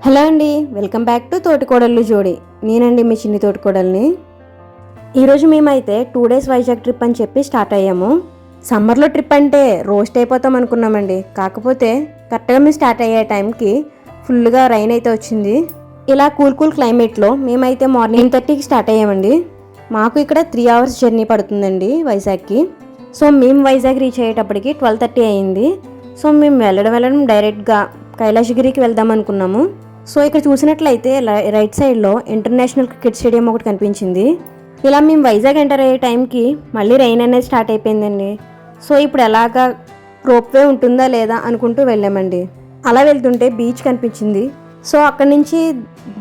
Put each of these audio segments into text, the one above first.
Hello అండి, welcome back to తోటికోడళ్ళు జోడి. నేనండి మీ చిన్ని తోటికోడల్ని. ఈరోజు మేమైతే 2 days వైజాగ్ ట్రిప్ అని చెప్పి స్టార్ట్ అయ్యాము. సమ్మర్లో ట్రిప్ అంటే రోస్ట్ అయిపోతాం అనుకున్నామండి. కాకపోతే కరెక్ట్గా మేము స్టార్ట్ అయ్యే టైంకి ఫుల్గా రైన్ అయితే వచ్చింది. ఇలా కూల్ క్లైమేట్లో మేమైతే మార్నింగ్ 9:30కి స్టార్ట్ అయ్యామండి. మాకు ఇక్కడ 3 hours జర్నీ పడుతుందండి వైజాగ్కి. సో మేము వైజాగ్ రీచ్ అయ్యేటప్పటికి 12:30 అయింది. సో మేము వెళ్ళడం డైరెక్ట్గా కైలాసగిరికి వెళ్దాం అనుకున్నాము. సో ఇక్కడ చూసినట్లయితే రైట్ సైడ్లో ఇంటర్నేషనల్ క్రికెట్ స్టేడియం ఒకటి కనిపించింది. ఇలా మేము వైజాగ్ ఎంటర్ అయ్యే టైంకి మళ్ళీ రైన్ అనేది స్టార్ట్ అయిపోయిందండి. సో ఇప్పుడు ఎలాగా రోప్వే ఉంటుందా లేదా అనుకుంటూ వెళ్ళామండి. అలా వెళ్తుంటే బీచ్ కనిపించింది. సో అక్కడి నుంచి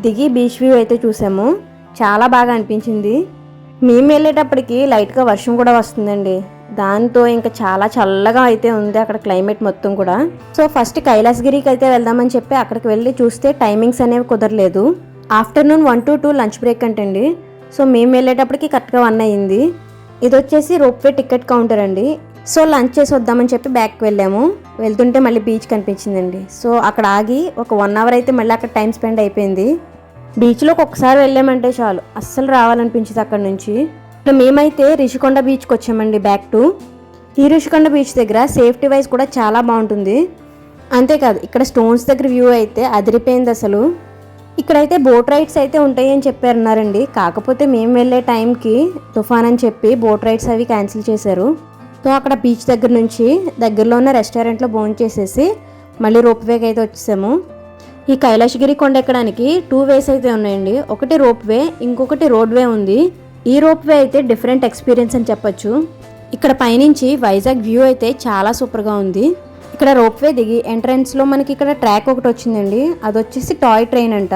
దిగి బీచ్ వ్యూ అయితే చూసాము. చాలా బాగా అనిపించింది. మేము వెళ్ళేటప్పటికి లైట్గా వర్షం కూడా వస్తుందండి. దాంతో ఇంకా చాలా చల్లగా అయితే ఉంది అక్కడ క్లైమేట్ మొత్తం కూడా. సో ఫస్ట్ కైలాసగిరికి అయితే వెళ్దామని చెప్పి అక్కడికి వెళ్ళి చూస్తే టైమింగ్స్ అనేవి కుదరలేదు. ఆఫ్టర్నూన్ 1 to 2 లంచ్ బ్రేక్ అంటండి. సో మేము వెళ్ళేటప్పటికి కరెక్ట్గా 1 అయింది. ఇది వచ్చేసి రోప్వే టికెట్ కౌంటర్ అండి. సో లంచ్ చేసి వద్దామని చెప్పి బ్యాక్కి వెళ్ళాము. వెళ్తుంటే మళ్ళీ బీచ్ కనిపించిందండి. సో అక్కడ ఆగి ఒక 1 hour అయితే మళ్ళీ అక్కడ టైం స్పెండ్ అయిపోయింది. బీచ్లోకి ఒకసారి వెళ్ళామంటే చాలు, అస్సలు రావాలనిపించింది అక్కడ నుంచి. మేమైతే రిషికొండ బీచ్కి వచ్చామండి బ్యాక్ టు. ఈ రిషికొండ బీచ్ దగ్గర సేఫ్టీ వైజ్ కూడా చాలా బాగుంటుంది. అంతేకాదు ఇక్కడ స్టోన్స్ దగ్గర వ్యూ అయితే అదిరిపోయింది అసలు. ఇక్కడైతే బోట్ రైడ్స్ అయితే ఉంటాయి అని చెప్పారన్నారండి. కాకపోతే మేము వెళ్ళే టైంకి తుఫాన్ అని చెప్పి బోట్ రైడ్స్ అవి క్యాన్సిల్ చేశారు. సో అక్కడ బీచ్ దగ్గర నుంచి దగ్గరలో ఉన్న రెస్టారెంట్లో భోజనం చేసేసి మళ్ళీ రోప్వేకి అయితే వచ్చేసాము. ఈ కైలాసగిరి కొండ ఎక్కడానికి 2 ways అయితే ఉన్నాయండి. ఒకటి రోప్వే, ఇంకొకటి రోడ్వే ఉంది. ఈ రోప్వే అయితే డిఫరెంట్ ఎక్స్పీరియన్స్ అని చెప్పొచ్చు. ఇక్కడ పైనుంచి వైజాగ్ వ్యూ అయితే చాలా సూపర్గా ఉంది. ఇక్కడ రోప్వే దిగి ఎంట్రన్స్లో మనకి ఇక్కడ ట్రాక్ ఒకటి వచ్చిందండి. అది వచ్చేసి టాయ్ ట్రైన్ అంట.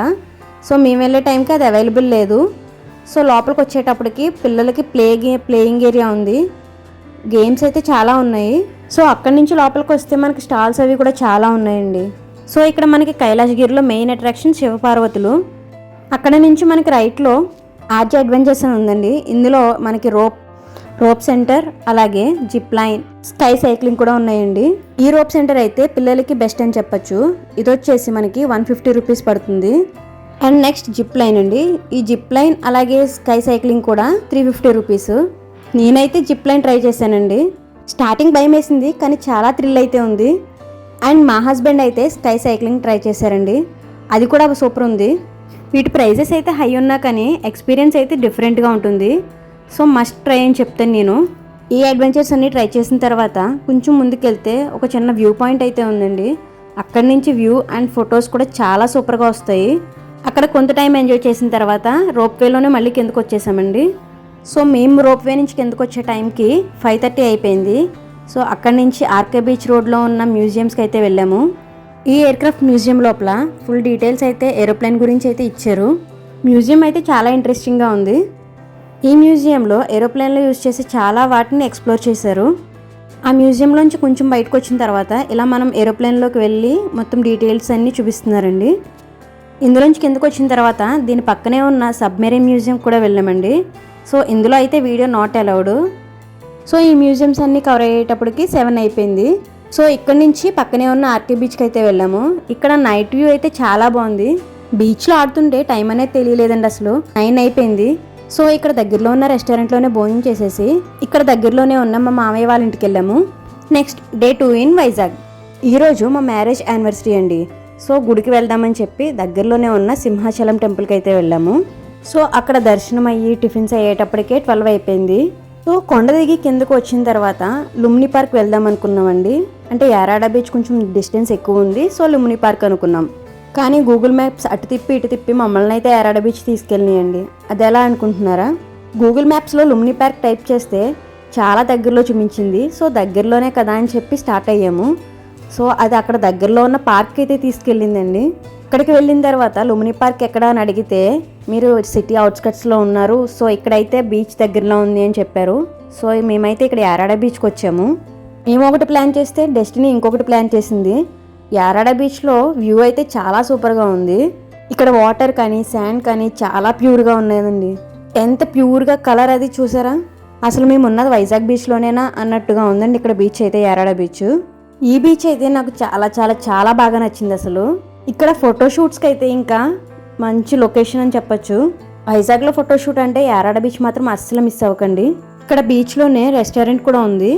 సో మేము వెళ్ళే టైంకి అది అవైలబుల్ లేదు. సో లోపలికి వచ్చేటప్పటికి పిల్లలకి ప్లేయింగ్ ఏరియా ఉంది. గేమ్స్ అయితే చాలా ఉన్నాయి. సో అక్కడి నుంచి లోపలికి వస్తే మనకి స్టాల్స్ అవి కూడా చాలా ఉన్నాయండి. సో ఇక్కడ మనకి కైలాసగిరిలో మెయిన్ అట్రాక్షన్ శివపార్వతులు. అక్కడ నుంచి మనకి రైట్లో ఆర్జే అడ్వెంచర్స్ అని ఉందండి. ఇందులో మనకి రోప్ సెంటర్, అలాగే జిప్ లైన్, స్కై సైక్లింగ్ కూడా ఉన్నాయండి. ఈ రోప్ సెంటర్ అయితే పిల్లలకి బెస్ట్ అని చెప్పొచ్చు. ఇది వచ్చేసి మనకి 150 రూపీస్ పడుతుంది. అండ్ నెక్స్ట్ జిప్ లైన్ అండి. ఈ జిప్ లైన్ అలాగే స్కై సైక్లింగ్ కూడా 350 రూపీస్. నేనైతే జిప్ లైన్ ట్రై చేశానండి. స్టార్టింగ్ భయం వేసింది, కానీ చాలా థ్రిల్ అయితే ఉంది. అండ్ మా హస్బెండ్ అయితే స్కై సైక్లింగ్ ట్రై చేశారండి. అది కూడా సూపర్ ఉంది. వీటి ప్రైజెస్ అయితే హై ఉన్నా కానీ ఎక్స్పీరియన్స్ అయితే డిఫరెంట్గా ఉంటుంది. సో మస్ట్ ట్రై అని చెప్తాను నేను. ఈ అడ్వెంచర్స్ అన్ని ట్రై చేసిన తర్వాత కొంచెం ముందుకెళ్తే ఒక చిన్న వ్యూ పాయింట్ అయితే ఉందండి. అక్కడి నుంచి వ్యూ అండ్ ఫొటోస్ కూడా చాలా సూపర్గా వస్తాయి. అక్కడ కొంత టైం ఎంజాయ్ చేసిన తర్వాత రోప్వేలోనే మళ్ళీ కిందకు వచ్చేసామండి. సో మేము రోప్వే నుంచి కిందకు వచ్చే టైంకి 5:30 అయిపోయింది. సో అక్కడి నుంచి ఆర్కే బీచ్ రోడ్లో ఉన్న మ్యూజియంస్కి అయితే వెళ్ళాము. ఈ ఎయిర్క్రాఫ్ట్ మ్యూజియం లోపల ఫుల్ డీటెయిల్స్ అయితే ఏరోప్లేన్ గురించి అయితే ఇచ్చారు. మ్యూజియం అయితే చాలా ఇంట్రెస్టింగ్గా ఉంది. ఈ మ్యూజియంలో ఏరోప్లేన్లో యూజ్ చేసి చాలా వాటిని ఎక్స్ప్లోర్ చేశారు. ఆ మ్యూజియంలోంచి కొంచెం బయటకు వచ్చిన తర్వాత ఇలా మనం ఏరోప్లేన్లోకి వెళ్ళి మొత్తం డీటెయిల్స్ అన్నీ చూపిస్తున్నారండి. ఇందులోంచి కిందకు వచ్చిన తర్వాత దీని పక్కనే ఉన్న సబ్మెరీన్ మ్యూజియం కూడా వెళ్ళామండి. సో ఇందులో అయితే వీడియో నాట్ అలౌడ్. సో ఈ మ్యూజియంస్ అన్నీ కవర్ అయ్యేటప్పటికి 7 అయిపోయింది. సో ఇక్కడ నుంచి పక్కనే ఉన్న ఆర్కే బీచ్కి అయితే వెళ్ళాము. ఇక్కడ నైట్ వ్యూ అయితే చాలా బాగుంది. బీచ్లో ఆడుతుంటే టైం అనేది తెలియలేదండి అసలు. 9 అయిపోయింది. సో ఇక్కడ దగ్గరలో ఉన్న రెస్టారెంట్లోనే భోజనం చేసేసి ఇక్కడ దగ్గరలోనే ఉన్న మా మామయ్య వాళ్ళ ఇంటికి వెళ్ళాము. Next day 2 in Vizag. ఈరోజు మా మ్యారేజ్ యానివర్సరీ అండి. సో గుడికి వెళ్దామని చెప్పి దగ్గరలోనే ఉన్న సింహాచలం టెంపుల్కి అయితే వెళ్ళాము. సో అక్కడ దర్శనం అయ్యి టిఫిన్స్ అయ్యేటప్పటికే 12 అయిపోయింది. సో కొండ దిగి కిందకు వచ్చిన తర్వాత లుంబిని పార్క్ వెళ్దాం అనుకున్నామండి. అంటే యారాడ బీచ్ కొంచెం డిస్టెన్స్ ఎక్కువ ఉంది. సో లుంబిని పార్క్ అనుకున్నాం. కానీ గూగుల్ మ్యాప్స్ అటు తిప్పి మమ్మల్ని అయితే యారాడ బీచ్ తీసుకెళ్ళినాయండి. అది ఎలా అనుకుంటున్నారా? గూగుల్ మ్యాప్స్లో లుంబిని పార్క్ టైప్ చేస్తే చాలా దగ్గరలో చూపించింది. సో దగ్గరలోనే కదా అని చెప్పి స్టార్ట్ అయ్యాము. సో అది అక్కడ దగ్గరలో ఉన్న పార్క్ అయితే తీసుకెళ్ళిందండి. ఇక్కడికి వెళ్ళిన తర్వాత లుంబిని పార్క్ ఎక్కడ అని అడిగితే మీరు సిటీ అవుట్స్కట్స్లో ఉన్నారు, సో ఇక్కడైతే బీచ్ దగ్గరలో ఉంది అని చెప్పారు. సో మేమైతే ఇక్కడ యారాడ బీచ్కి వచ్చాము. మేము ఒకటి ప్లాన్ చేస్తే డెస్టినీ ఇంకొకటి ప్లాన్ చేసింది. యారాడ బీచ్లో వ్యూ అయితే చాలా సూపర్గా ఉంది. ఇక్కడ వాటర్ కానీ శాండ్ కానీ చాలా ప్యూర్గా ఉన్నాయండి. ఎంత ప్యూర్గా కలర్ అది చూసారా? అసలు మేము ఉన్నది వైజాగ్ బీచ్లోనేనా అన్నట్టుగా ఉందండి ఇక్కడ బీచ్ అయితే, యారాడ బీచ్. ఈ బీచ్ అయితే నాకు చాలా చాలా చాలా బాగా నచ్చింది అసలు. ఇక్కడ ఫోటోషూట్స్కి అయితే ఇంకా మంచి లొకేషన్ అని చెప్పొచ్చు. వైజాగ్లో ఫోటోషూట్ అంటే యారాడ బీచ్ మాత్రం అస్సలు మిస్ అవ్వకండి. ఇక్కడ బీచ్లోనే రెస్టారెంట్ కూడా ఉంది.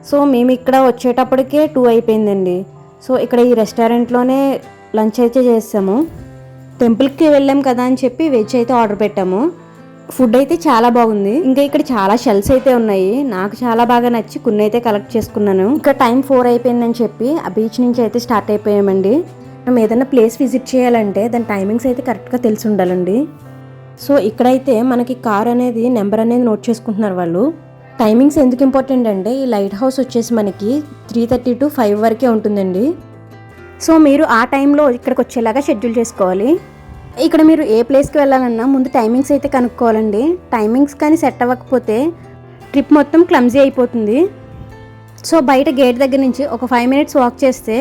సో మేము ఇక్కడ వచ్చేటప్పటికే 2 అయిపోయిందండి. సో ఇక్కడ ఈ రెస్టారెంట్లోనే లంచ్ అయితే చేస్తాము. టెంపుల్కి వెళ్ళాం కదా అని చెప్పి వెజ్ అయితే ఆర్డర్ పెట్టాము. ఫుడ్ అయితే చాలా బాగుంది. ఇంకా ఇక్కడ చాలా షెల్స్ అయితే ఉన్నాయి. నాకు చాలా బాగా నచ్చి కొన్ని అయితే కలెక్ట్ చేసుకున్నాను. ఇంకా టైం 4 అయిపోయిందని చెప్పి ఆ బీచ్ నుంచి అయితే స్టార్ట్ అయిపోయామండి. మనం ఏదైనా ప్లేస్ విజిట్ చేయాలంటే దాని టైమింగ్స్ అయితే కరెక్ట్గా తెలిసి ఉండాలండి. సో ఇక్కడైతే మనకి కార్ అనేది నెంబర్ అనేది నోట్ చేసుకుంటున్నారు వాళ్ళు. టైమింగ్స్ ఎందుకు ఇంపార్టెంట్ అంటే ఈ లైట్ హౌస్ వచ్చేసి మనకి 3:30 to 5 వరకే ఉంటుందండి. సో మీరు ఆ టైంలో ఇక్కడికి వచ్చేలాగా షెడ్యూల్ చేసుకోవాలి. ఇక్కడ మీరు ఏ ప్లేస్కి వెళ్ళాలన్నా ముందు టైమింగ్స్ అయితే కనుక్కోవాలండి. టైమింగ్స్ కానీ సెట్ అవ్వకపోతే ట్రిప్ మొత్తం క్లమ్జీ అయిపోతుంది. సో బయట గేట్ దగ్గర నుంచి ఒక 5 minutes వాక్ చేస్తే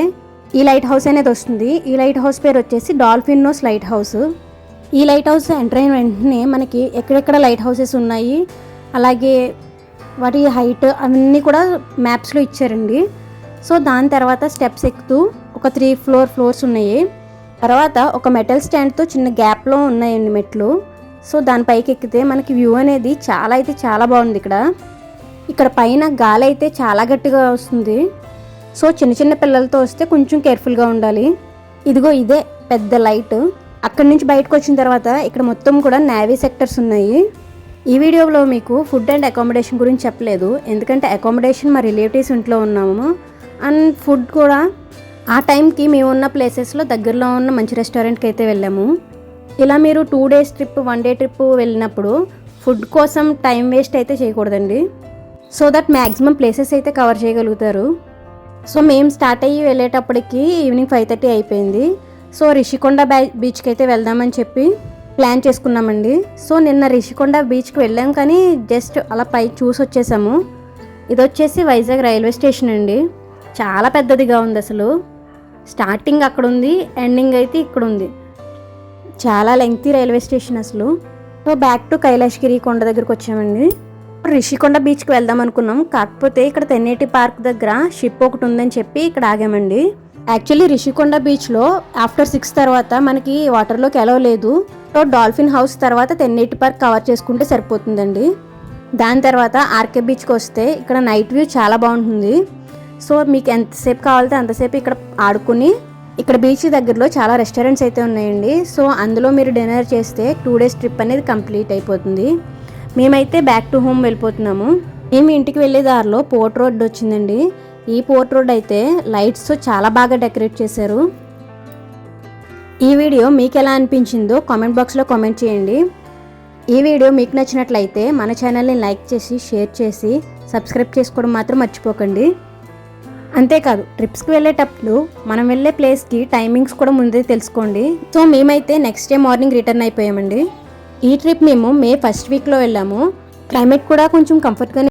ఈ లైట్ హౌస్ అనేది వస్తుంది. ఈ లైట్ హౌస్ పేరు వచ్చేసి డాల్ఫిన్ నోస్ లైట్ హౌస్. ఈ లైట్ హౌస్ ఎంటర్ అయిన వెంటనే మనకి ఎక్కడెక్కడ లైట్ హౌసెస్ ఉన్నాయి, అలాగే వాటి హైట్ అవన్నీ కూడా మ్యాప్స్లో ఇచ్చారండి. సో దాని తర్వాత స్టెప్స్ ఎక్కుతూ ఒక 3 floors ఉన్నాయి. తర్వాత ఒక మెటల్ స్టాండ్తో చిన్న గ్యాప్లో ఉన్నాయండి మెట్లు. సో దానిపైకి ఎక్కితే మనకి వ్యూ అనేది చాలా బాగుంది. ఇక్కడ పైన గాలి అయితే చాలా గట్టిగా వస్తుంది. సో చిన్న పిల్లలతో వస్తే కొంచెం కేర్ఫుల్గా ఉండాలి. ఇదిగో ఇదే పెద్ద లైట్. అక్కడి నుంచి బయటకు వచ్చిన తర్వాత ఇక్కడ మొత్తం కూడా నేవీ సెక్టర్స్ ఉన్నాయి. ఈ వీడియోలో మీకు ఫుడ్ అండ్ అకామిడేషన్ గురించి చెప్పలేదు, ఎందుకంటే అకామిడేషన్ మా రిలేటివ్స్ ఇంట్లో ఉన్నాము. అండ్ ఫుడ్ కూడా ఆ టైంకి మేము ఉన్న ప్లేసెస్లో దగ్గరలో ఉన్న మంచి రెస్టారెంట్కి అయితే వెళ్ళాము. ఇలా మీరు 2 days ట్రిప్ 1 day ట్రిప్ వెళ్ళినప్పుడు ఫుడ్ కోసం టైం వేస్ట్ అయితే చేయకూడదండి. సో దట్ మ్యాక్సిమం ప్లేసెస్ అయితే కవర్ చేయగలుగుతారు. సో మేము స్టార్ట్ అయ్యి వెళ్ళేటప్పటికి ఈవినింగ్ 5:30 అయిపోయింది. సో రిషికొండ బీచ్కి అయితే వెళ్దామని చెప్పి ప్లాన్ చేసుకున్నామండి. సో నిన్న రిషికొండ బీచ్కి వెళ్ళాం, కానీ జస్ట్ అలా పైకి చూసి వచ్చేసాము. ఇది వచ్చేసి వైజాగ్ రైల్వే స్టేషన్ అండి. చాలా పెద్దదిగా ఉంది. అసలు స్టార్టింగ్ అక్కడ ఉంది, ఎండింగ్ అయితే ఇక్కడ ఉంది. చాలా లెంగ్తీ రైల్వే స్టేషన్ అసలు. సో బ్యాక్ టు కైలాసగిరి కొండ దగ్గరకు వచ్చామండి. రిషికొండ బీచ్కి వెళ్దాం అనుకున్నాం, కాకపోతే ఇక్కడ తెన్నేటి పార్క్ దగ్గర షిప్ ఒకటి ఉందని చెప్పి ఇక్కడ ఆగామండి. యాక్చువల్లీ రిషికొండ బీచ్లో ఆఫ్టర్ 6 తర్వాత మనకి వాటర్లోకి అలౌ లేదు. సో డాల్ఫిన్ హౌస్ తర్వాత తెన్నేటి పార్క్ కవర్ చేసుకుంటే సరిపోతుందండి. దాని తర్వాత ఆర్కే బీచ్కి వస్తే ఇక్కడ నైట్ వ్యూ చాలా బాగుంటుంది. సో మీకు ఎంతసేపు కావాలితే అంతసేపు ఇక్కడ ఆడుకుని, ఇక్కడ బీచ్ దగ్గరలో చాలా రెస్టారెంట్స్ అయితే ఉన్నాయండి. సో అందులో మీరు డిన్నర్ చేస్తే 2 days ట్రిప్ అనేది కంప్లీట్ అయిపోతుంది. మేమైతే బ్యాక్ టు హోమ్ వెళ్ళిపోతున్నాము. మేము ఇంటికి వెళ్ళే దారిలో పోర్ట్ రోడ్ వచ్చిందండి. ఈ పోర్ట్ రోడ్ అయితే లైట్స్తో చాలా బాగా డెకరేట్ చేశారు. ఈ వీడియో మీకు ఎలా అనిపించిందో కామెంట్ బాక్స్లో కామెంట్ చేయండి. ఈ వీడియో మీకు నచ్చినట్లయితే మన ఛానల్ని లైక్ చేసి, షేర్ చేసి, సబ్స్క్రైబ్ చేసుకోవడం మాత్రం మర్చిపోకండి. అంతేకాదు ట్రిప్స్కి వెళ్ళేటప్పుడు మనం వెళ్ళే ప్లేస్కి టైమింగ్స్ కూడా ముందే తెలుసుకోండి. సో మేమైతే నెక్స్ట్ డే మార్నింగ్ రిటర్న్ అయిపోయామండి. ఈ ట్రిప్ మేము మే 1st weekలో వెళ్ళాము. క్లైమేట్ కూడా కొంచెం కంఫర్ట్గానే